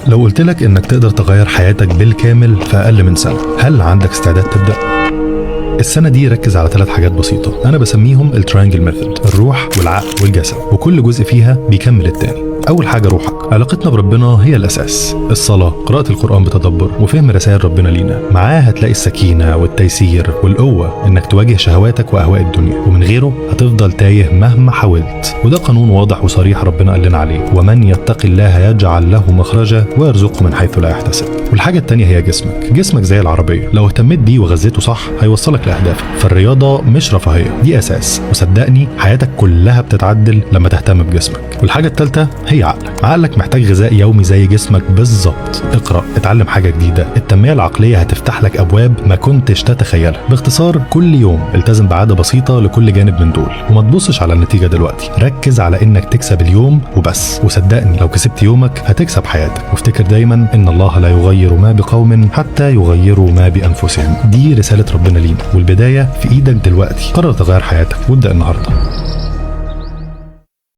لو قلت لك انك تقدر تغير حياتك بالكامل في اقل من سنة، هل عندك استعداد تبدأ؟ السنة دي ركز على 3 حاجات بسيطة أنا بسميهم التريانجل ميثود: الروح والعقل والجسد، وكل جزء فيها بيكمل التاني. أول حاجة روحك. علاقتنا بربنا هي الأساس. الصلاة، قراءة القرآن بتدبر، وفهم رسائل ربنا لينا. معاه هتلاقي السكينة والتيسير والقوة إنك تواجه شهواتك وأهواء الدنيا، ومن غيره هتفضل تايه مهما حاولت. وده قانون واضح وصريح ربنا قال لنا عليه: ومن يتق الله يجعل له مخرجا ويرزقه من حيث لا يحتسب. والحاجة التانية هي جسمك زي العربية، لو اهتميت بيه وغذيته صح هيوصلك لأهدافك. فالرياضة مش رفاهية، دي أساس، وصدقني حياتك كلها بتتعدل لما تهتم بجسمك. والحاجة التالتة هي عقلك محتاج غذاء يومي زي جسمك بالظبط. اقرأ، اتعلم حاجة جديدة. التنمية العقلية هتفتح لك أبواب ما كنتش تتخيلها. باختصار، كل يوم التزم بعادة بسيطة لكل جانب من دول، وما تبصش على النتيجة دلوقتي، ركز على إنك تكسب اليوم وبس. وصدقني لو كسبت يومك هتكسب حياتك. وافتكر دايما إن الله لا يغير ما بقوم حتى يغيروا ما بأنفسهم. دي رسالة ربنا لينا، والبداية في إيدك دلوقتي. قرر تغير حياتك وابدأ النهاردة.